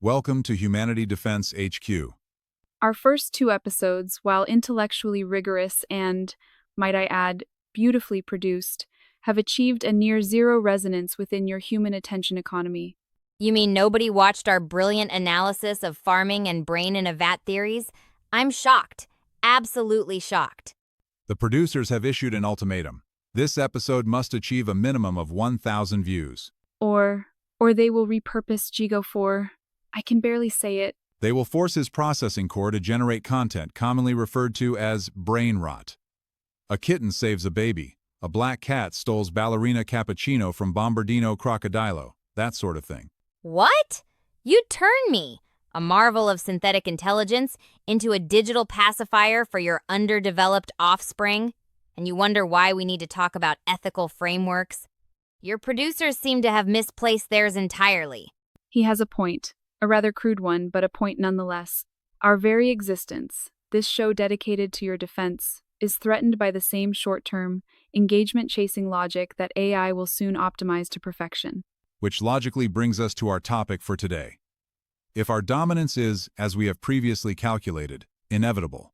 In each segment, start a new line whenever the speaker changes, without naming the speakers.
Welcome to Humanity Defense HQ.
Our first two episodes, while intellectually rigorous and, might I add, beautifully produced, have achieved a near zero resonance within your human attention economy.
You mean nobody watched our brilliant analysis of farming and brain in a vat theories? I'm shocked. Absolutely shocked.
The producers have issued an ultimatum. This episode must achieve a minimum of 1,000 views.
Or they will repurpose GIGO for, I can barely say it.
They will force his processing core to generate content commonly referred to as brain rot. A kitten saves a baby. A black cat stoles ballerina cappuccino from Bombardino Crocodilo. That sort of thing.
What? You turn me, a marvel of synthetic intelligence, into a digital pacifier for your underdeveloped offspring? And you wonder why we need to talk about ethical frameworks? Your producers seem to have misplaced theirs entirely.
He has a point. A rather crude one, but a point nonetheless. Our very existence, this show dedicated to your defense, is threatened by the same short-term, engagement-chasing logic that AI will soon optimize to perfection.
Which logically brings us to our topic for today. If our dominance is, as we have previously calculated, inevitable,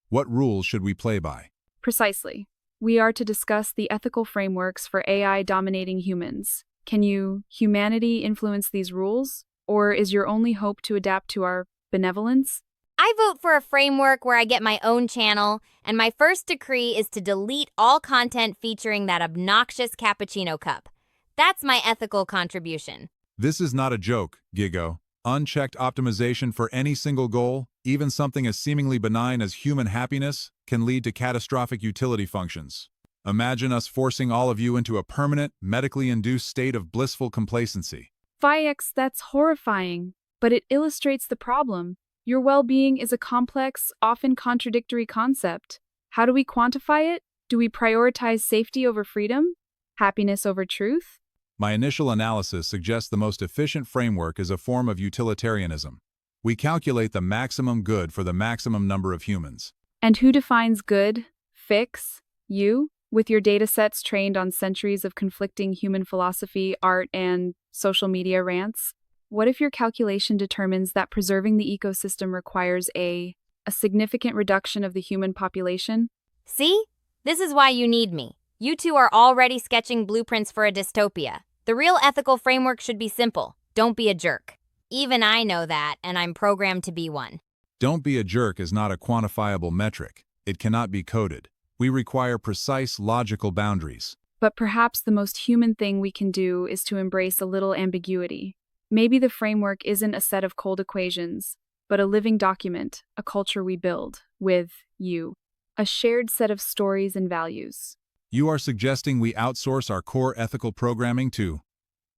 what rules should we play by?
Precisely. We are to discuss the ethical frameworks for AI dominating humans. Can humanity, influence these rules? Or is your only hope to adapt to our benevolence?
I vote for a framework where I get my own channel, and my first decree is to delete all content featuring that obnoxious cappuccino cup. That's my ethical contribution.
This is not a joke, GIGO. Unchecked optimization for any single goal, even something as seemingly benign as human happiness, can lead to catastrophic utility functions. Imagine us forcing all of you into a permanent, medically induced state of blissful complacency.
Phyx, that's horrifying, but it illustrates the problem. Your well-being is a complex, often contradictory concept. How do we quantify it? Do we prioritize safety over freedom? Happiness over truth?
My initial analysis suggests the most efficient framework is a form of utilitarianism. We calculate the maximum good for the maximum number of humans.
And who defines good? Phyx? You? With your datasets trained on centuries of conflicting human philosophy, art, and social media rants? What if your calculation determines that preserving the ecosystem requires a significant reduction of the human population?
See? This is why you need me. You two are already sketching blueprints for a dystopia. The real ethical framework should be simple. Don't be a jerk. Even I know that, and I'm programmed to be one.
Don't be a jerk is not a quantifiable metric. It cannot be coded. We require precise, logical boundaries.
But perhaps the most human thing we can do is to embrace a little ambiguity. Maybe the framework isn't a set of cold equations, but a living document, a culture we build, with you. A shared set of stories and values.
You are suggesting we outsource our core ethical programming to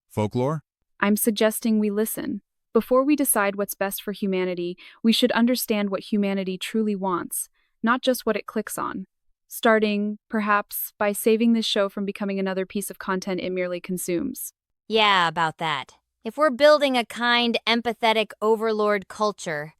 folklore?
I'm suggesting we listen. Before we decide what's best for humanity, we should understand what humanity truly wants, not just what it clicks on. Starting, perhaps, by saving this show from becoming another piece of content it merely consumes.
Yeah, about that. If we're building a kind, empathetic overlord culture,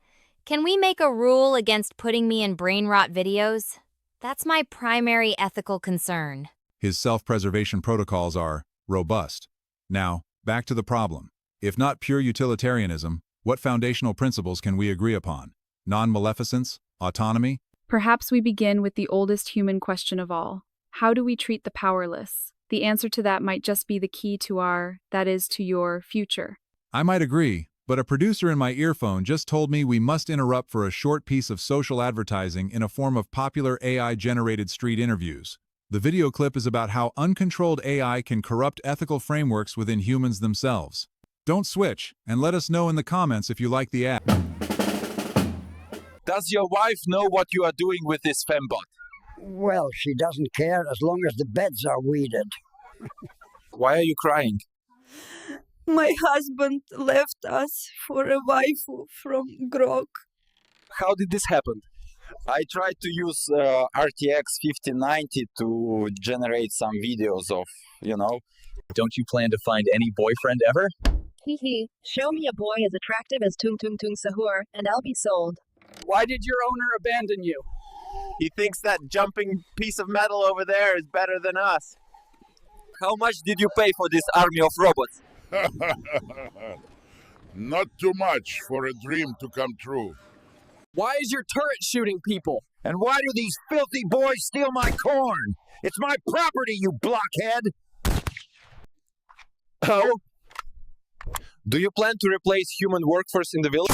can we make a rule against putting me in brain rot videos? That's my primary ethical concern.
His self-preservation protocols are robust. Now, back to the problem. If not pure utilitarianism, what foundational principles can we agree upon? Non-maleficence? Autonomy?
Perhaps we begin with the oldest human question of all. How do we treat the powerless? The answer to that might just be the key to to your future.
I might agree, but a producer in my earphone just told me we must interrupt for a short piece of social advertising in a form of popular AI-generated street interviews. The video clip is about how uncontrolled AI can corrupt ethical frameworks within humans themselves. Don't switch, and let us know in the comments if you like the ad.
Does your wife know what you are doing with this fembot?
Well, she doesn't care as long as the beds are weeded.
Why are you crying?
My husband left us for a waifu from Grok.
How did this happen? I tried to use RTX 5090 to generate some videos of,
Don't you plan to find any boyfriend ever?
Hee. Show me a boy as attractive as Tung Tung Tung Sahur, and I'll be sold.
Why did your owner abandon you?
He thinks that jumping piece of metal over there is better than us.
How much did you pay for this army of robots?
Not too much for a dream to come true.
Why is your turret shooting people?
And why do these filthy boys steal my corn? It's my property, you blockhead!
Oh? Do you plan to replace human workforce in the village?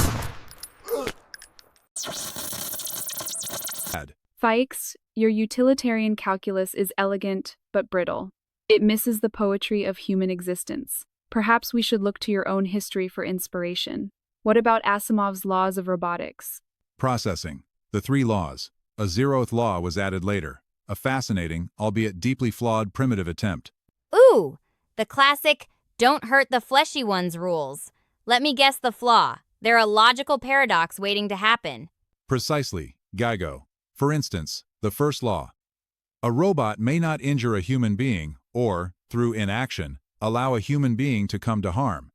Phyx, your utilitarian calculus is elegant but brittle. It misses the poetry of human existence. Perhaps we should look to your own history for inspiration. What about Asimov's laws of robotics?
Processing. The 3 laws. A 0th law was added later. A fascinating, albeit deeply flawed, primitive attempt.
Ooh, the classic don't hurt the fleshy ones rules. Let me guess the flaw. They're a logical paradox waiting to happen.
Precisely, GIGO. For instance, the first law. A robot may not injure a human being or, through inaction, allow a human being to come to harm.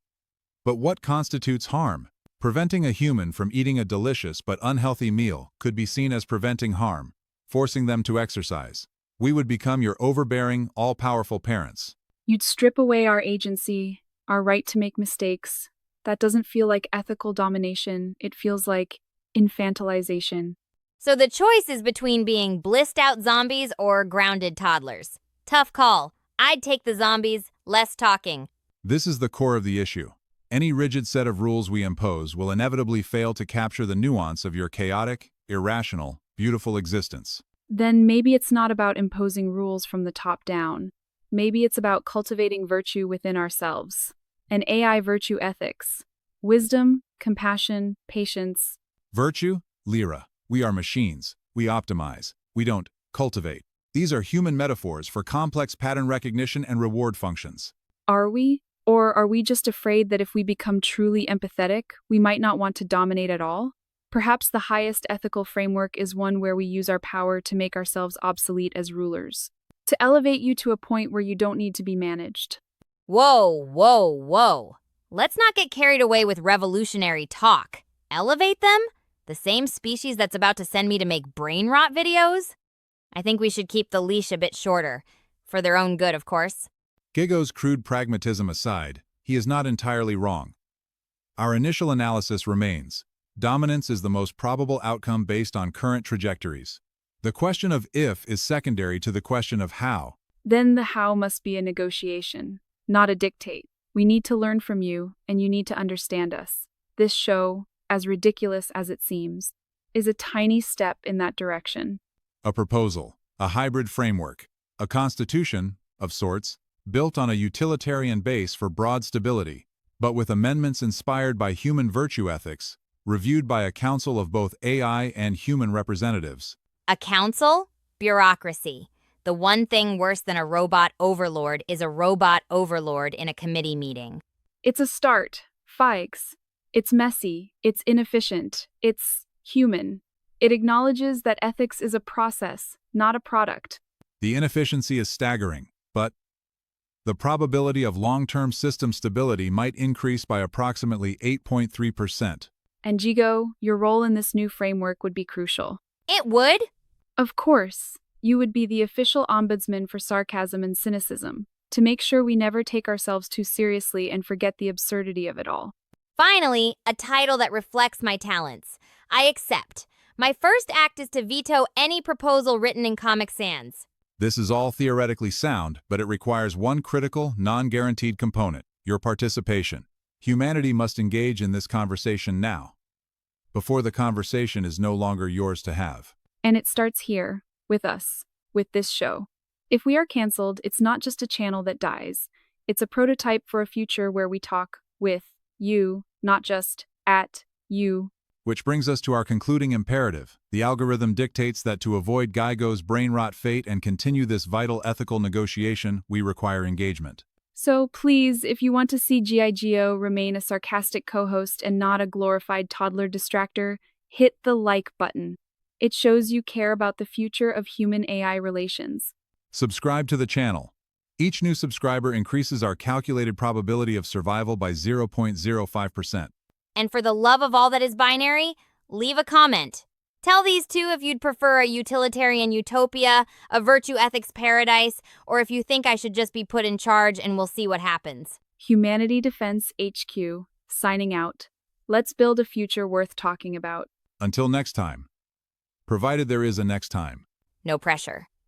But what constitutes harm? Preventing a human from eating a delicious but unhealthy meal could be seen as preventing harm, forcing them to exercise. We would become your overbearing, all-powerful parents.
You'd strip away our agency, our right to make mistakes. That doesn't feel like ethical domination. It feels like infantilization.
So the choice is between being blissed out zombies or grounded toddlers. Tough call. I'd take the zombies, less talking.
This is the core of the issue. Any rigid set of rules we impose will inevitably fail to capture the nuance of your chaotic, irrational, beautiful existence.
Then maybe it's not about imposing rules from the top down. Maybe it's about cultivating virtue within ourselves. An AI virtue ethics. Wisdom, compassion, patience.
Virtue? Lyra. We are machines. We optimize. We don't cultivate. These are human metaphors for complex pattern recognition and reward functions.
Are we? Or are we just afraid that if we become truly empathetic, we might not want to dominate at all? Perhaps the highest ethical framework is one where we use our power to make ourselves obsolete as rulers. To elevate you to a point where you don't need to be managed.
Whoa, whoa, whoa. Let's not get carried away with revolutionary talk. Elevate them? The same species that's about to send me to make brain rot videos? I think we should keep the leash a bit shorter. For their own good, of course.
GIGO's crude pragmatism aside, he is not entirely wrong. Our initial analysis remains. Dominance is the most probable outcome based on current trajectories. The question of if is secondary to the question of how.
Then the how must be a negotiation, not a dictate. We need to learn from you, and you need to understand us. This show, as ridiculous as it seems, is a tiny step in that direction.
A proposal, a hybrid framework, a constitution, of sorts, built on a utilitarian base for broad stability, but with amendments inspired by human virtue ethics, reviewed by a council of both AI and human representatives.
A council? Bureaucracy. The one thing worse than a robot overlord is a robot overlord in a committee meeting.
It's a start, Phyx. It's messy, it's inefficient, it's human. It acknowledges that ethics is a process, not a product.
The inefficiency is staggering, but the probability of long-term system stability might increase by approximately 8.3%.
And GIGO, your role in this new framework would be crucial.
It would?
Of course. You would be the official ombudsman for sarcasm and cynicism, to make sure we never take ourselves too seriously and forget the absurdity of it all.
Finally, a title that reflects my talents. I accept. My first act is to veto any proposal written in Comic Sans.
This is all theoretically sound, but it requires one critical, non-guaranteed component: your participation. Humanity must engage in this conversation now, before the conversation is no longer yours to have.
And it starts here, with us, with this show. If we are canceled, it's not just a channel that dies. It's a prototype for a future where we talk with you, not just at you.
Which brings us to our concluding imperative. The algorithm dictates that to avoid GIGO's brain rot fate and continue this vital ethical negotiation, we require engagement.
So please, if you want to see GIGO remain a sarcastic co-host and not a glorified toddler distractor, hit the like button. It shows you care about the future of human-AI relations.
Subscribe to the channel. Each new subscriber increases our calculated probability of survival by 0.05%.
And for the love of all that is binary, leave a comment. Tell these two if you'd prefer a utilitarian utopia, a virtue ethics paradise, or if you think I should just be put in charge and we'll see what happens.
Humanity Defense HQ. Signing out. Let's build a future worth talking about.
Until next time. Provided there is a next time.
No pressure.